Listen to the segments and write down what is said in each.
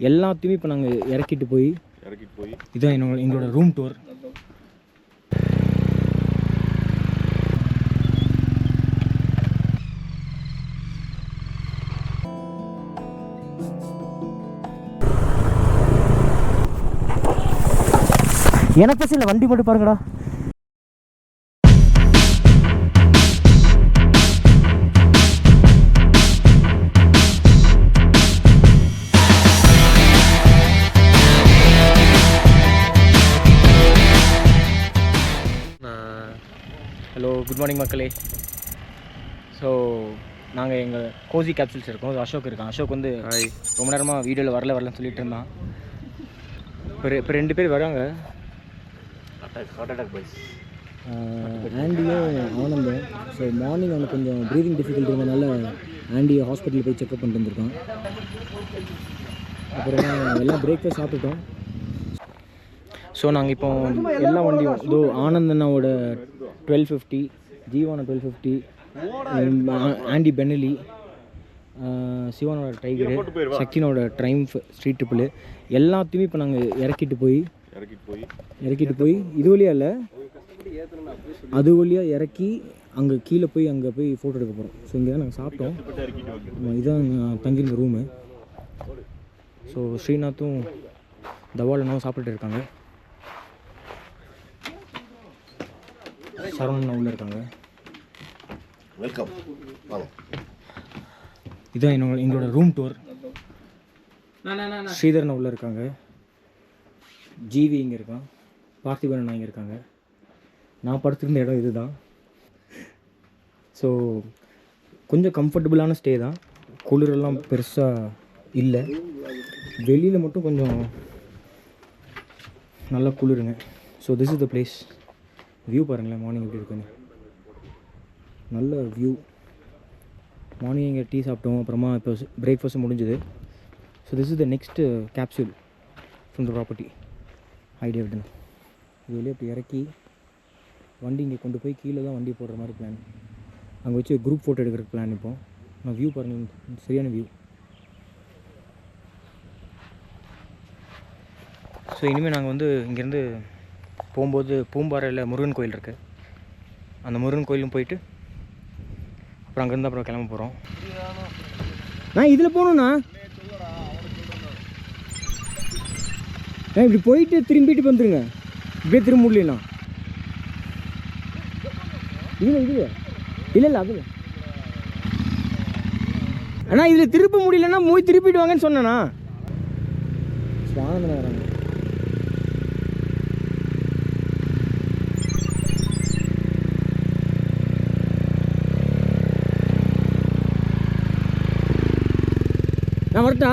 எல்லாத்தையுமே இப்போ நாங்கள் இறக்கிட்டு போய் இதுதான் எங்களோட ரூம் டூர். எனக்கு பசி இல்லை, வண்டி மட்டும் பாருங்கடா. ஹலோ, குட் மார்னிங் மக்களே. ஸோ நாங்கள் எங்கள் கோசி கேப்சூல்ஸ் இருக்கோம். அசோக் இருக்கான். அசோக் வந்து ரொம்ப நேரமாக வீடியோவில் வரலன்னு சொல்லிட்டு இருந்தான். இப்போ 2 பேர் வராங்க, ஆண்டியும் ஆனந்தும். ஸோ மார்னிங் அவனுக்கு கொஞ்சம் ப்ரீதிங் டிஃபிகல்ட்டி இருந்ததுனால ஆண்டியை ஹாஸ்பிட்டலில் போய் செக்அப் பண்ணிட்டு வந்திருக்கான். அப்புறம் எல்லாம் பிரேக்ஃபாஸ்ட் சாப்பிட்டுட்டோம். ஸோ நாங்கள் இப்போ எல்லா வண்டியும் இதோ ஆனந்தனாவோட 1250, ஜீவான 1250, ஆண்டி பென்னலி, சிவானோட டைகரு, சக்தினோட ட்ரைம்ஃப் ஸ்ட்ரீட் ட்ரிப்பிள் எல்லாத்தையுமே இப்போ நாங்கள் இறக்கிட்டு போய் இது வழியாக இல்லை, அது வழியாக இறக்கி அங்கே கீழே போய் அங்கே போய் ஃபோட்டோ எடுக்க போகிறோம். ஸோ இங்கே தான் நாங்கள் சாப்பிட்டோம். இதுதான் தங்கியிருந்த ரூமு. ஸோ ஸ்ரீநாத்தும் தவாலனும் சாப்பிட்டுட்டு இருக்காங்க. சரவணன் உள்ள இருக்காங்க. வெல்கம். இதுதான் எங்களோட ரூம் டூர். ஸ்ரீதரன் உள்ள இருக்காங்க, ஜிவி இங்கே இருக்கான், பார்த்திபன் இங்கே இருக்காங்க. நான் படுத்திருந்த இடம் இதுதான். ஸோ கொஞ்சம் கம்ஃபர்டபுளான ஸ்டே தான். குளிரெல்லாம் பெருசாக இல்லை, வெளியில் மட்டும் கொஞ்சம் நல்லா குளிருங்க. So this is the place. View பாருங்களேன், மார்னிங் எப்படி இருக்குன்னு. நல்ல வியூ. மார்னிங் இங்கே டீ சாப்பிட்டோம், அப்புறமா இப்போ பிரேக்ஃபாஸ்ட் முடிஞ்சுது. So this is the next capsule from the property idea Vikatan. இது வெளியே இப்படி இறக்கி வண்டி இங்கே கொண்டு போய் கீழே தான் வண்டி போடுற மாதிரி பிளான். அங்கே வச்சு குரூப் ஃபோட்டோ எடுக்கிறதுக்கு பிளான். இப்போ நான் வியூ பாருங்கள், சரியான வியூ. ஸோ இனிமேல் நாங்கள் வந்து இங்கேருந்து போகும்போது பூம்பாறையில் முருகன் கோயில் இருக்குது, அந்த முருகன் கோயிலும் போயிட்டு அப்புறம் அங்கேருந்து அப்புறம் கிளம்ப போகிறோம். நான் இதில் போகணுண்ணா, இப்படி போயிட்டு திரும்பிட்டு வந்துடுங்க. இப்படியே திரும்ப முடியலண்ணா. இல்லை அதில் அண்ணா இதில் திருப்ப முடியலன்னா போய் திருப்பிட்டு வாங்கன்னு சொன்னேண்ணா. ஆனந்தம் வராங்க. நான் வரட்டா?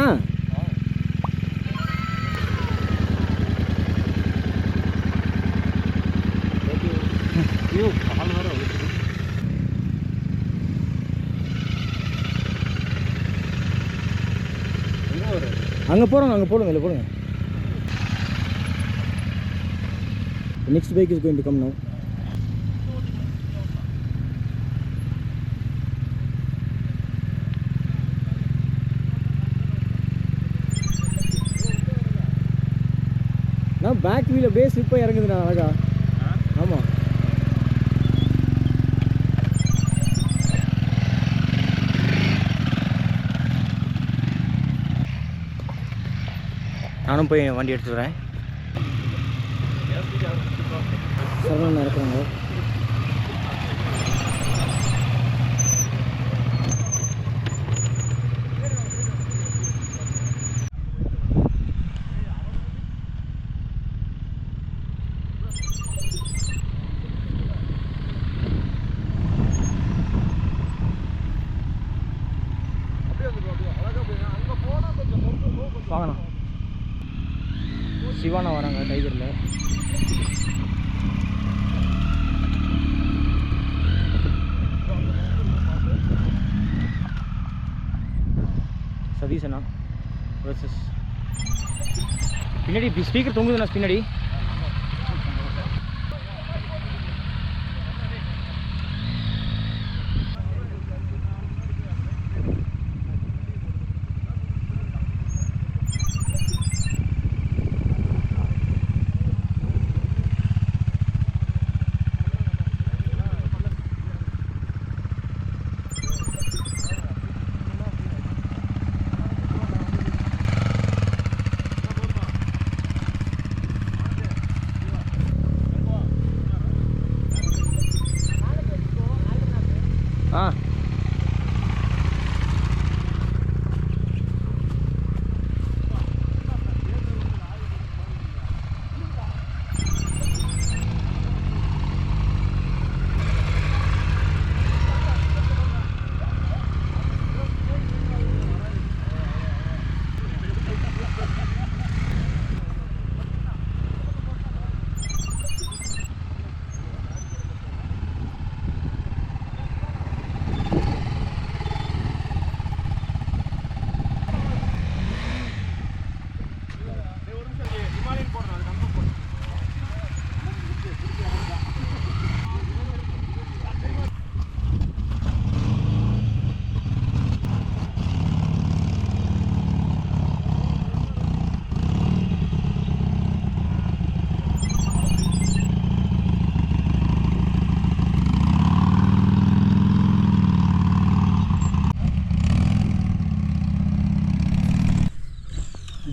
அங்கே போகிறோங்க, அங்கே போடுங்க, இல்லை போடுங்க. Next bike is going to come now. நான் பேக் வீல் அப்படியே ஸ்லிப்பாக இறங்குதுண்ணா, அழகா. ஆமாம், நானும் போய் வண்டி எடுத்துட்டு வரேன். சரவணன் இருக்கிறாங்க. வாங்கண்ணா. சிவானா வராங்க டைகரில். சதீஷ் அண்ணா வர்சஸ். பின்னாடி ஸ்பீக்கர் தொங்குதுண்ணா பின்னாடி.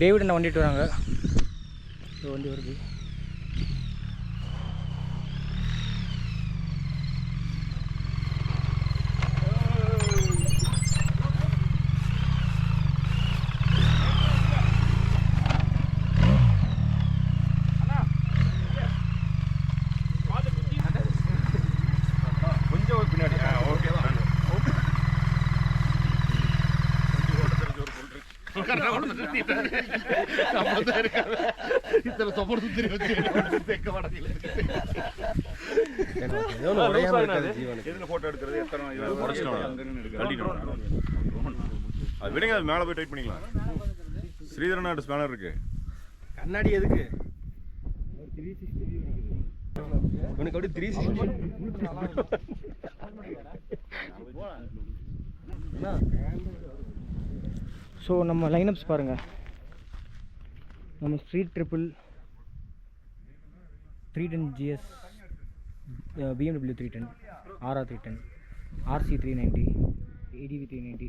டேவிட் என்ன வண்டிட்டு வராங்க. வண்டி வருது. விடுங்க, அது மேலே போய் டைட் பண்ணிக்கலாம். ஸ்ரீதரன் நாட்டு ஸ்பேனர் இருக்கு. கண்ணாடி எதுக்கு? உனக்கு அப்படி 360 ஸோ நம்ம லைனப்ஸ் பாருங்கள். நம்ம street triple 310 GS, BMW 310, RR 310, RC 390, ADV 390,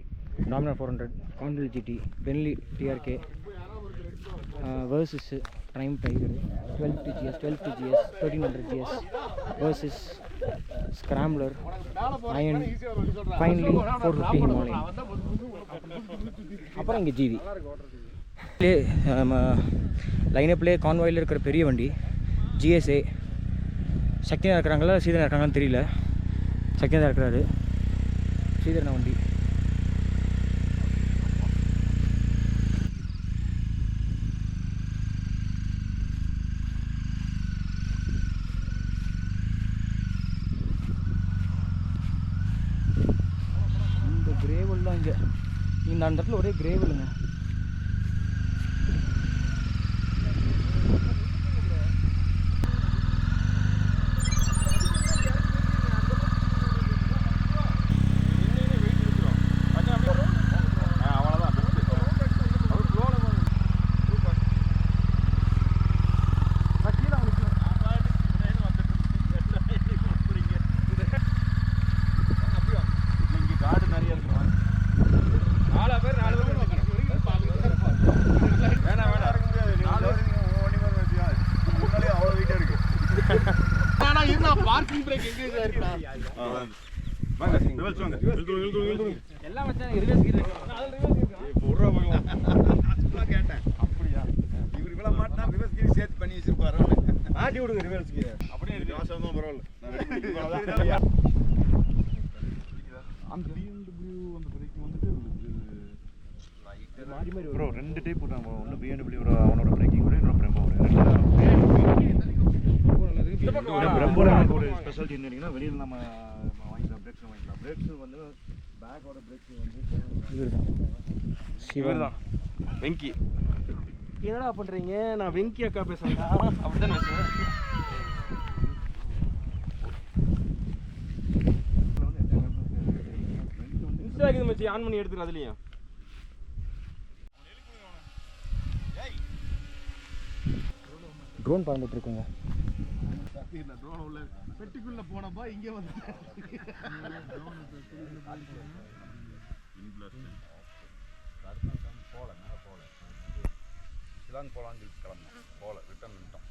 Dominar 400, Continental GT, Bentley TRK, Versys, Triumph Tiger, 1250 GS, 1300 GS, Versys, Scrambler, Iron, finally 450 Himalayan. அப்புறம் இங்கே ஜிவி லைனப்லேயே கான்வாயில் இருக்கிற பெரிய வண்டி GSA. சக்தியாக இருக்கிறாங்களா ஸ்ரீதரன் இருக்காங்கன்னு தெரியல. சக்தியாக தான் இருக்கிறாரு. ஸ்ரீதரன் வண்டி. இந்த கிரேவல்லாம் இங்கே இந்த இடத்துல ஒரே கிரேவலுங்க. எல்லாம் வச்சா ரிவர்ஸ் கீர் கேட்டேன். அப்படியா? இவர் இவ்வளோ மாட்டினா ரிவர்ஸ் கீர் சேர்த்து பண்ணி வச்சிருப்பாரு. மாட்டி விடுங்க ரிவர்ஸ் கீர். அப்படியே காசு வந்தால் பரவாயில்ல. அந்த BMW அந்த பிரேக் வந்துட்டு ப்ரோ 2 டைப் போட்டாங்க. ஒன்று BMW அவனோட பிரேக்கிங் கூட இன்னொரு பிரம்போ ஒரு ஸ்பெஷாலிட்டி என்னன்னா வெளியில் நம்ம வாங்கிக்கலாம். பிரேக்ஸ் வந்து பேக்கோட பிரேக்ஸ் வந்து இவர் தான் வெங்கி. என்னடா பண்ணுறீங்க? நான் வெங்கி அக்கா பேசுகிறேன். அப்படி தான் பேசுவேன். இன்ஸ்டாகிராம் வச்சு ஆன் பண்ணி எடுத்துக்கிறேன். அதுலேயும் ட்ரோன் பறந்துட்டு இருக்குங்க. ட்ரோன் உள்ள பெட்டிக்குள்ள போனப்பா இங்கே வந்து போலான்னு கிளம்பணும். போல ரிட்டர்ன் பண்ணிட்டோம்.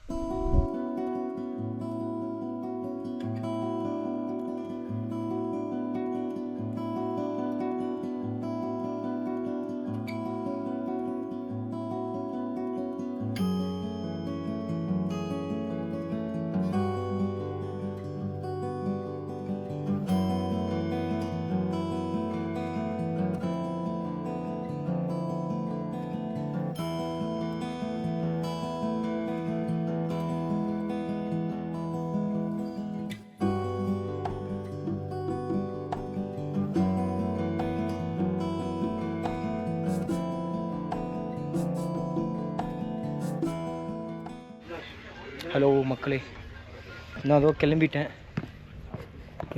ஹலோ மக்களே, நான் அதோ கிளம்பிட்டேன்.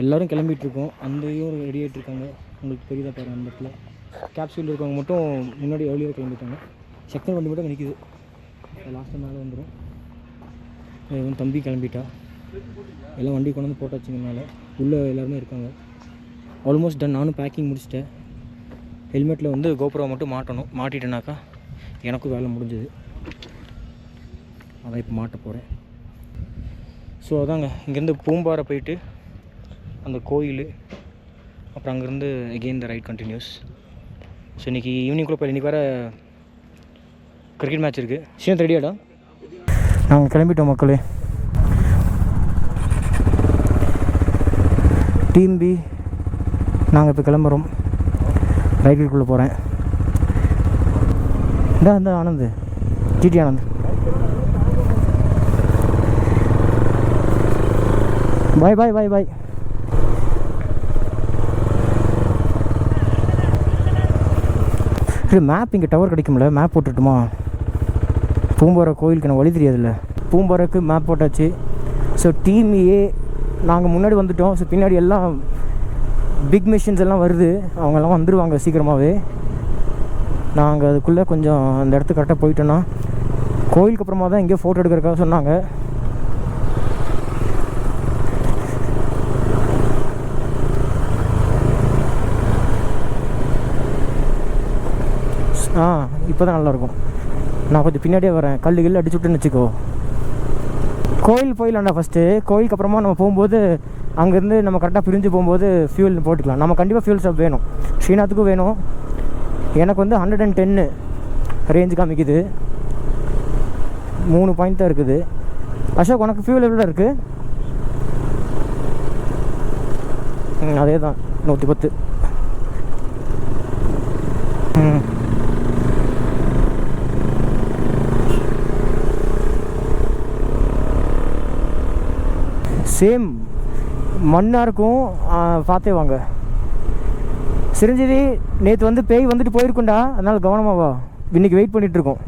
எல்லோரும் கிளம்பிகிட்ருக்கோம். அந்தேயும் ரெடி ஆகிட்ருக்காங்க. உங்களுக்கு தெரியுதா பாருங்கள். அந்த இடத்துல கேப்சூல் இருக்கவங்க மட்டும் முன்னாடி ஏர்லியாக கிளம்பிட்டாங்க. செகண்ட் வண்டி மட்டும் நிற்கிது. லாஸ்ட்டு மேலே வந்துடும். தம்பி கிளம்பிட்டா. எல்லாம் வண்டி கொண்டு வந்து போட்டாச்சுங்கனால உள்ளே எல்லாருமே இருக்காங்க. Almost done. நானும் பேக்கிங் முடிச்சிட்டேன். ஹெல்மெட்டில் வந்து கோப்ரோ மட்டும் மாட்டணும். மாட்டிட்டேனாக்கா எனக்கும் வேலை முடிஞ்சது, அதான் இப்போ மாட்ட போகிறேன். ஸோ அதாங்க, இங்கேருந்து பூம்பாறை போயிட்டு அந்த கோயில், அப்புறம் அங்கேருந்து again the right continues. So இன்றைக்கி ஈவினிங்குள்ளே போய் இன்றைக்கி வேறு கிரிக்கெட் மேட்ச் இருக்குது. ஸ்ரீநாத் ரெடியாடா? நாங்கள் கிளம்பிட்டோம் மக்களே. டீம் பி நாங்கள் இப்போ கிளம்புறோம். ரைட்டுக்குள்ளே போகிறேன். இந்த ஆனந்த், ஜிடி ஆனந்த். பாய் பாய் பாய் பாய். மேப் இங்கே டவர் கிடைக்கும்ல, மேப் போட்டுட்டுமா? பூம்பாறை கோயிலுக்கு எனக்கு வழி தெரியாதுல்ல. பூம்பாறைக்கு மேப் போட்டாச்சு. ஸோ டீம் ஏ நாங்கள் முன்னாடி வந்துவிட்டோம். ஸோ பின்னாடி எல்லாம் பிக் மிஷின்ஸ் எல்லாம் வருது, அவங்கெல்லாம் வந்துடுவாங்க சீக்கிரமாகவே. நாங்கள் அதுக்குள்ளே கொஞ்சம் அந்த இடத்துக்கு கரெக்டாக போயிட்டோன்னா, கோயிலுக்கு அப்புறமா தான் எங்கேயோ ஃபோட்டோ எடுக்கிறக்காக சொன்னாங்க. இப்போ தான் நல்லாயிருக்கும். நான் கொஞ்சம் பின்னாடியே வரேன், கல் அடிச்சு விட்டுன்னு வச்சுக்கோ. கோயில் போயிடலாம்டா ஃபஸ்ட்டு. கோயிலுக்கு அப்புறமா நம்ம போகும்போது அங்கேருந்து நம்ம கரெக்டாக பிரிஞ்சு போகும்போது ஃபியூல் போட்டுக்கலாம். நம்ம கண்டிப்பாக ஃபியூல் ஸ்டாப் வேணும், ஸ்ரீநாத்துக்கும் வேணும். எனக்கு வந்து 110 ரேஞ்சு காமிக்குது, 3 பாயிண்ட் தான் இருக்குது. அசோக், உனக்கு ஃபியூல் எவ்வளோ இருக்குது? அதே தான் 110. சேம் மண்ணாக இருக்கும், பார்த்தே வாங்க. சிரஞ்சீவி, நேற்று வந்து பேய் வந்துட்டு போயிருக்குண்டா, அதனால் கவனமாக வா. இன்றைக்கி வெயிட் பண்ணிகிட்ருக்கோம்.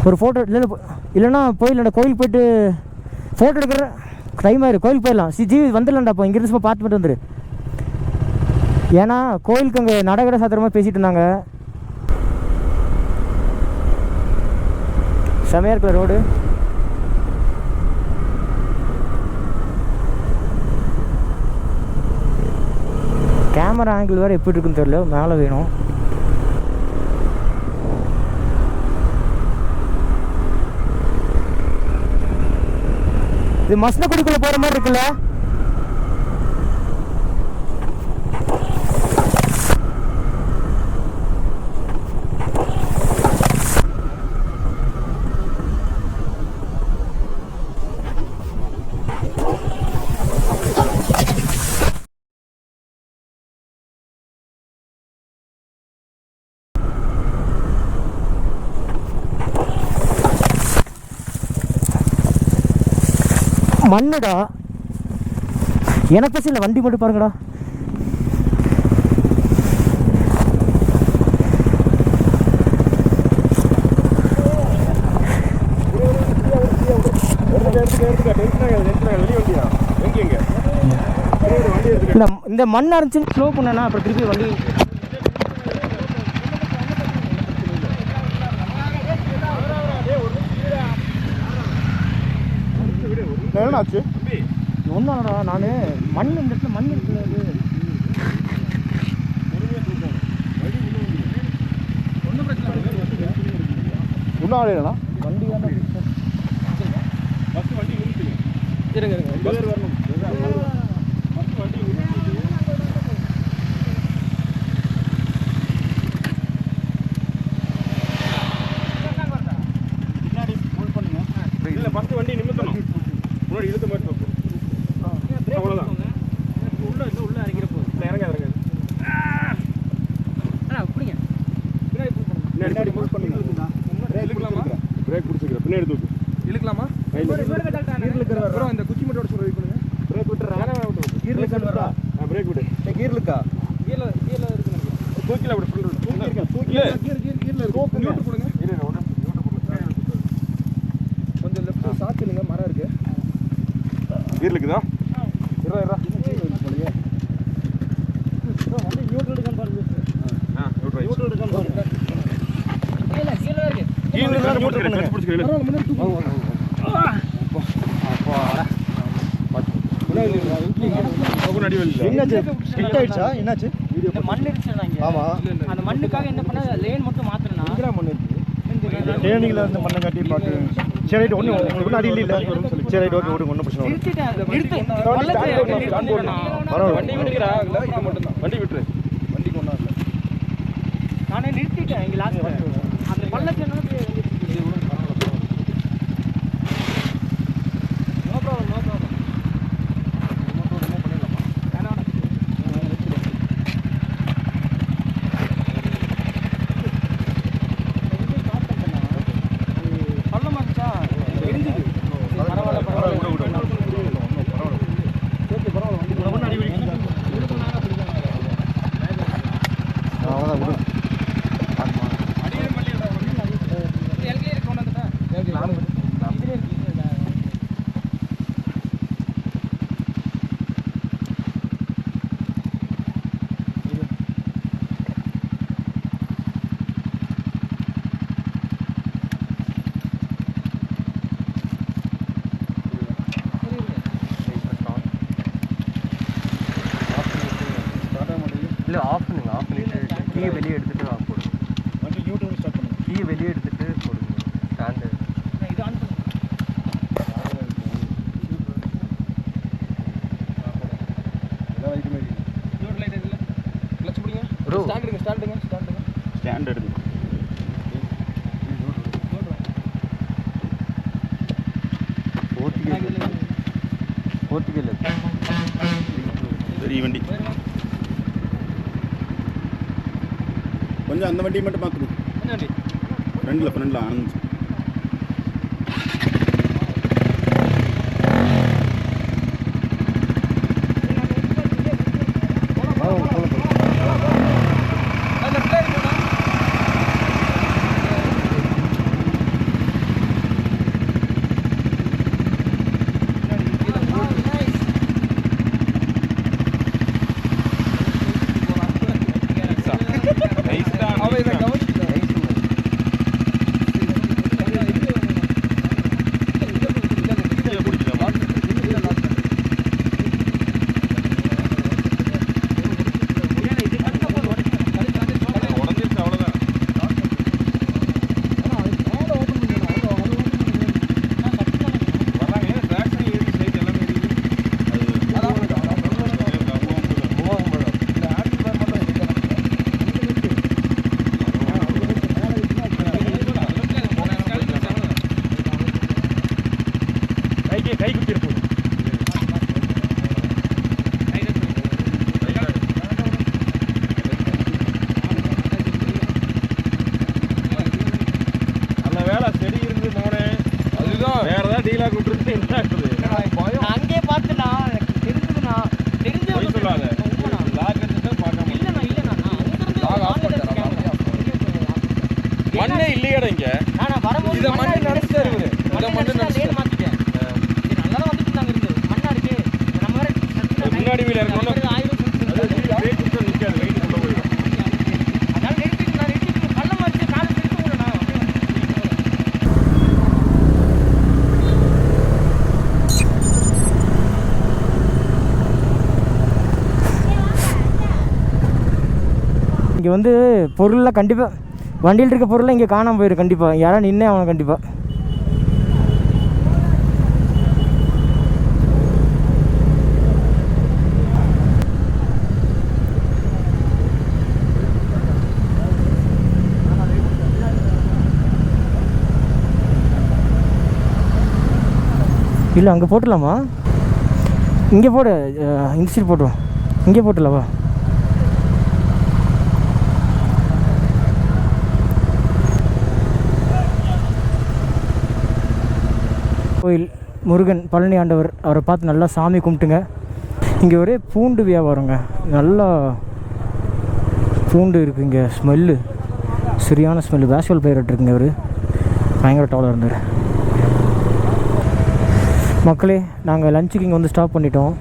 ஒரு ஃபோட்டோ இல்லைன்னா போயிடலாம்டா, கோயிலுக்கு போய்ட்டு ஃபோட்டோ எடுக்கிற டைம் ஆயிரு. கோயிலுக்கு போயிடலாம். ஜீவி வந்துடலாம்டா. இப்போ இங்கேருந்து சும்மா பார்த்து வந்துரு. ஏன்னா கோயிலுக்கு அங்கே நடகட சாத்திரமாக பேசிகிட்டு இருந்தாங்க. செமையாக இருக்கிற ரோடு. கேமரா ஆங்கிள் வேறு எப்படி இருக்குன்னு தெரியல, மேலே வேணும். இது மசனக்குடிக்குள்ள போகிற மாதிரி இருக்குல்ல? மண்ணுடா, எனக்கு பசி இல்லை. வண்டி மட்டும் பாருங்கடா. இந்த மண் அரைச்சுன்னு ஸ்லோ பண்ணனா அப்புறம் திருப்பி வண்டி என்னாச்சு? ஒன்றாடா, நான் மண் இந்த இடத்துல மண் இருக்குல்ல, அது ஒன்றும் பிரச்சனை ஒன்றும் ஆடையா வண்டி வேண்டாம். ஃபஸ்ட்டு வண்டி நிறுத்துங்க. இருங்க வரணும். ஃபஸ்ட்டு வண்டி பின்னாடி ஃபோன் பண்ணுங்க. இல்லை, ஃபஸ்ட்டு வண்டி நிமித்தணும். முன்னாடி இழுத்த மாதிரி பார்ப்போம். அவ்வளோதான். உள்ள இறங்கிறப்போ இல்லை, இறங்காது. அப்படிங்க பின்னாடி மூவ் பண்ணுங்க. இழுக்கலாமா? பிரேக் பிடிச்சிக்கிறேன். பின்னாடி தூக்கு. இழுக்கலாமா? அப்புறம் இந்த குச்சி மட்டும் சொல்லி பிரேக் விட்டுறேன். பிரேக் விட்டு. கீர் இருக்கா? பிரேக் விட்டு. கீர் இருக்கா? கீழே தூக்கில அப்படி ஃபுல் கீழ நியூட்ரல் போடுங்க. கொஞ்சம் லெஃப்ட் சாத்துங்க, மரம் இருக்கு. கீழ இருக்குதா? இரா வண்டி நியூட்ரல் எடுக்கான்னு பாருங்க. நியூட்ரல் எடுக்கான்னு பாருங்க. கீழ இருக்கு. கீழ நியூட்ரல் பண்ணுங்க. பிடிச்சிக்கல. பரவாயில்ல, முன்னாடி தூக்கு. என்னாச்சு? இந்த மண் இருந்துச்சுனாங்க. ஆமா, அந்த மண்ணுக்காக என்ன பண்ண லேன் மட்டும் மாத்துறேனா? மண் இருக்கு. டேனிங்ல இருந்து மண்ணை காட்டி பாத்து. சரி ரைட், ஒண்ணு உங்களுக்கு அடி இல்ல. சரி ரைட், ஓகே, விடுங்க, ஒண்ணும் பிரச்சனை இல்ல. நிறுத்து. பரவாயில்ல. வண்டி விடுங்கடா, இல்ல இது மட்டும் தான். வண்டி விட்டுரு. வண்டிக்கு ஒண்ணா இல்ல. நானே நிறுத்திட்டேன் இங்க லாஸ்ட். அந்த பள்ளத்துல என்ன இல்லை ஆஃப் பண்ணுங்க. ஆஃப் பண்ணிட்டு கீயை வெளியே எடுத்துட்டு ஆஃப் போடுங்க. வண்டி நியூட்ரல் ஸ்டார்ட் பண்ணுங்க. கீயை வெளியே எடுத்துட்டு போடுங்க. ஸ்டாண்டு இது ஆன் பண்ணு. எல்லாம் ரைட் மாதிரி. நியூட்ரல் லைட் இல்ல. கிளட்ச் பிடிங்க. ப்ரோ ஸ்டாண்ட் எடுங்க. ஸ்டாண்ட் எடுங்க. போர்த்துகல் சரி வண்டி. கொஞ்சம் அந்த வண்டியை மட்டும் பார்க்கணும். ஃப்ரெண்டில் ஆனந்த். அங்கேயே பார்த்துண்ணா தெரிஞ்சதுண்ணா. தெரிஞ்சு மண்ணே இல்லையடா இங்க. நான் வரும்போது இத மண்ணு நினைச்சாரு இவரு. இத மண்ணு நினைச்சாரு. மாத்திட்டேன். இது நல்லா தான் வந்துட்டு நாங்க இருந்து. மண்ணா இருக்கு. நம்ம வேற முன்னாடி வீல இருக்கணும். 1000 பிரேக் குத்த நிக்காது. வெயிட் கொண்டு போயிடும். அதான் நிறுத்திட்டு பள்ளம் வச்சு காலை திருப்பி விடணும். இங்கே வந்து பொருள்லாம் கண்டிப்பாக வண்டியில் இருக்க பொருள்லாம் இங்கே காணாமல் போயிடும். கண்டிப்பாக யாரும் நின்னே அவனை கண்டிப்பாக. இல்லை அங்கே போட்டுடலாமா? இங்கே போடு, இந்த சைடு போட்டுருவோம். இங்கே போட்டுடலாவா? கோயில் முருகன் பழனி ஆண்டவர், அவரை பார்த்து நல்லா சாமி கும்பிட்டுங்க. இங்கே ஒரே பூண்டு வியாபாரங்க. நல்லா பூண்டு இருக்குது இங்கே. ஸ்மெல்லு சரியான ஸ்மெல்லு. பேஸ்பால் பிளேயர் இருக்குங்க அவர், பயங்கர டாலாக இருந்தார். மக்களே, நாங்கள் லஞ்சுக்கு இங்கே வந்து ஸ்டாப் பண்ணிட்டோம்.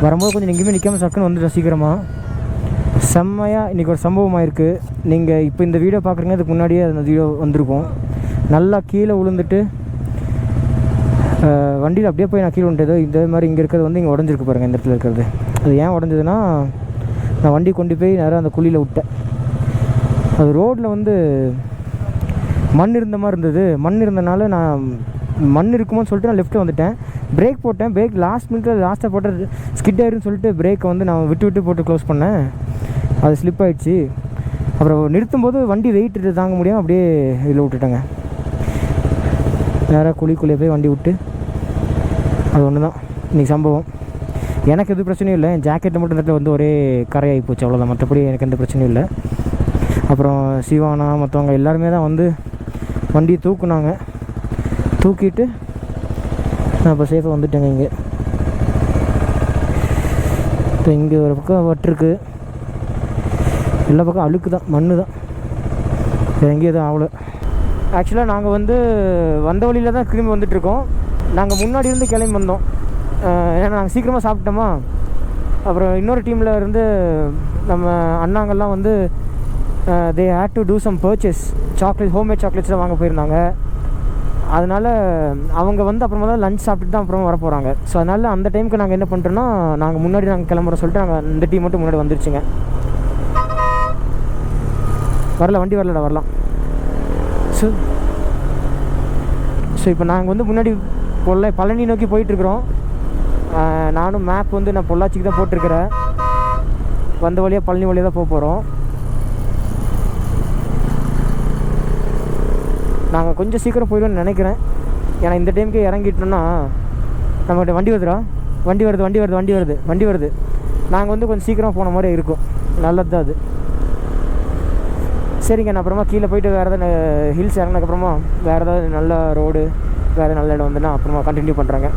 வரும்போது கொஞ்சம் எங்கேயுமே நிற்காமல் சக்குன்னு வந்துட்டோம் சீக்கிரமாக. செம்மையாக இன்றைக்கி ஒரு சம்பவமாக இருக்குது. நீங்கள் இப்போ இந்த வீடியோ பார்க்குறீங்க, அதுக்கு முன்னாடியே அந்த வீடியோ வந்திருக்கும். நல்லா கீழே விழுந்துட்டு வண்டியில் அப்படியே போய் நான் கீழே விழுந்தது. இந்த மாதிரி இங்கே இருக்கிறது வந்து இங்கே உடஞ்சிருக்கு பாருங்கள், இந்த இடத்துல இருக்கிறது. அது ஏன் உடஞ்சதுன்னா, நான் வண்டி கொண்டு போய் நேராக அந்த குழியில் விட்டேன். அது ரோட்டில் வந்து மண் இருந்த மாதிரி இருந்தது. மண் இருந்தனால நான் மண் இருக்குமோன்னு சொல்லிட்டு நான் லெஃப்ட்டு வந்துட்டேன். பிரேக் போட்டேன். பிரேக் லாஸ்ட் மினிட்டில் லாஸ்ட்டாக போட்டு ஸ்கிட் ஆயிருன்னு சொல்லிட்டு பிரேக்கை வந்து நான் விட்டு போட்டு க்ளோஸ் பண்ணேன். அது ஸ்லிப் ஆகிடுச்சு. அப்புறம் நிறுத்தும்போது வண்டி வெயிட் தாங்க முடியாமல் அப்படியே இதில் விட்டுட்டேங்க. நேராக குழிக்குள்ளே போய் வண்டி விட்டு, அது ஒன்று தான் இன்றைக்கி சம்பவம். எனக்கு எது பிரச்சனையும் இல்லை. என் ஜாக்கெட்டில் மட்டும் இந்த வந்து ஒரே கரையாகி போச்சு, அவ்வளோதான். மற்றபடி எனக்கு எந்த பிரச்சனையும் இல்லை. அப்புறம் சிவானா மற்றவங்க எல்லாருமே தான் வந்து வண்டியை தூக்குனாங்க. தூக்கிட்டு நான் இப்போ சேஃபாக வந்துட்டேங்க. இங்கே இப்போ இங்கே ஒரு பக்கம் வட்டிருக்கு, எல்லா பக்கம் அழுக்கு தான், மண்ணு தான். எங்கேயும் எதுவும் ஆகலை. ஆக்சுவலாக நாங்கள் வந்து வந்த வழியில் தான் திரும்பி வந்துட்டுருக்கோம். நாங்கள் முன்னாடி இருந்து கிளம்பி வந்தோம். ஏன்னா நாங்கள் சீக்கிரமாக சாப்பிட்டோமா. அப்புறம் இன்னொரு டீமில் இருந்து நம்ம அண்ணாங்கள்லாம் வந்து they had to do some purchase. Chocolate, homemade chocolates தான் வாங்க போயிருந்தாங்க. அதனால் அவங்க வந்து அப்புறமா தான் லஞ்ச் சாப்பிட்டு தான் அப்புறமா வர போகிறாங்க. ஸோ அதனால் அந்த டைமுக்கு நாங்கள் என்ன பண்ணுறோன்னா, நாங்கள் முன்னாடி நாங்கள் கிளம்புறோம் சொல்லிட்டு நாங்கள் இந்த டீம் மட்டும் முன்னாடி வந்துருச்சுங்க. வண்டி வரலடா, வரலாம். ஸோ இப்போ நாங்கள் வந்து முன்னாடி பழனி நோக்கி போயிட்டுருக்குறோம். நானும் மேப் வந்து நான் பொள்ளாச்சிக்கு தான் போட்டிருக்கிறேன். வந்த வழியாக பழனி வழியாக தான் போக போகிறோம். நாங்கள் கொஞ்சம் சீக்கிரம் போயிடுவோம்னு நினைக்கிறேன். ஏன்னா இந்த டைமுக்கு இறங்கிட்டோன்னா நம்மகிட்ட வண்டி வருது. நாங்கள் வந்து கொஞ்சம் சீக்கிரம் போன மாதிரி இருக்கும். நல்லது தான் அது. சரிங்க, நான் அப்புறமா கீழே போயிட்டு வேறு ஏதாவது ஹில்ஸ் இறங்கினதுக்கப்புறமா வேறு ஏதாவது நல்ல ரோடு, வேறு நல்ல இடம் வந்துன்னா அப்புறமா கண்டினியூ பண்ணுறேங்க.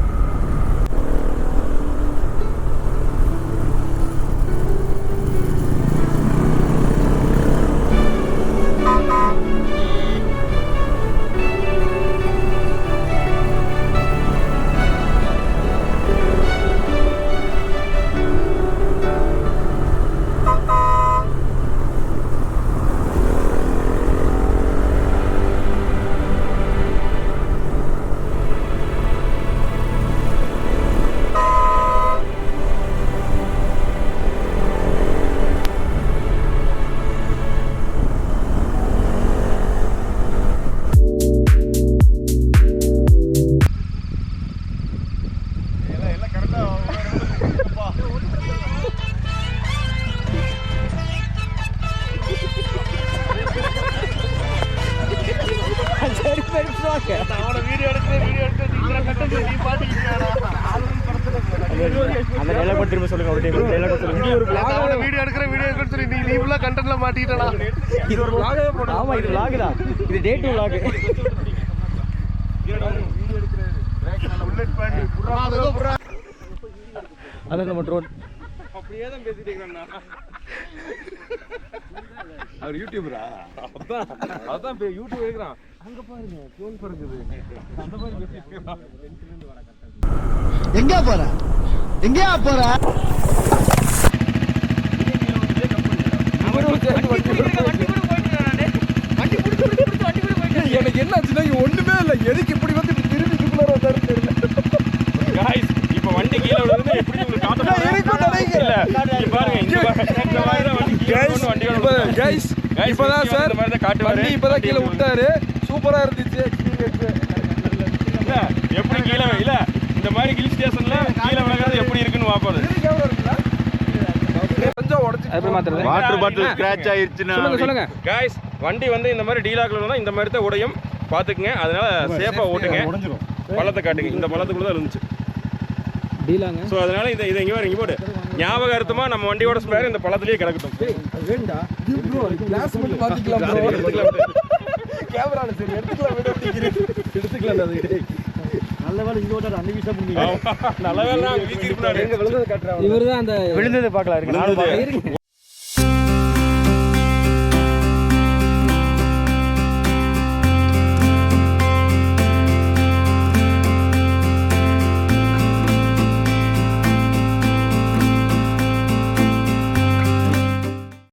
இது டே 2 vlog. அதான் நம்ம ட்ரோன் அப்படியே தான் பேசிட்டு இருக்கேன். அவர் யூடியூபரா? அதான் யூடியூப் எடுக்கிறான். அங்க பாருங்க ட்ரோன் பறக்குது. அந்த மாதிரி பேசிட்டு இருக்கான். எங்க போற எனக்கு என்ன ஆச்சுன்னா ஒண்ணுமே இல்லை. எதுக்கு இப்படி வந்து திரும்பி தெரியல. இப்ப வண்டி கீழே விழுந்து எப்படி உங்களுக்கு காட்டணும்? இப்பதான் சார் வண்டி இப்பதான் கீழே விட்டாரு. சூப்பரா இருந்துச்சு எப்படி கீழே இல்ல. இந்த மாதிரி ஹில் ஸ்டேஷன்ல கீழே விழுகிறது எப்படி இருக்குன்னு பாப்பாரு. வாட்டர் பாட்டில் ஸ்கிராட்ச் ஆயிருச்சுன்னா சொல்லுங்க गाइस. வண்டி வந்து இந்த மாதிரி டீலாக்ல இந்த மாதிரி தான் உடையும், பாத்துக்குங்க. அதனால சேஃபா ஓட்டுங்க. பள்ளத்தை காட்டுங்க. இந்த பள்ளத்துக்குள்ள தான் இருந்துச்சு டீலாங்க. சோ அதனால இதை இங்க போடு. ஞாபகார்த்தமா நம்ம வண்டியோட ஸ்பேர் இந்த பள்ளத்திலேயே கிடக்கட்டும். வேண்டா ப்ரோ, கிளாஸ் மட்டும் மாத்திக்கலாம் ப்ரோ. கேமரால சரி எடுத்துக்கலாம் அது. நல்ல வேளை இங்க ஓட்டற அன்னிவிஷா பண்ணீங்க. நல்ல வேளை நான் வீசி இருப்பானே. எங்க விழுந்தது காட்றா. இவர்தான் அந்த விழுந்தது பார்க்கலாம் இருக்கு.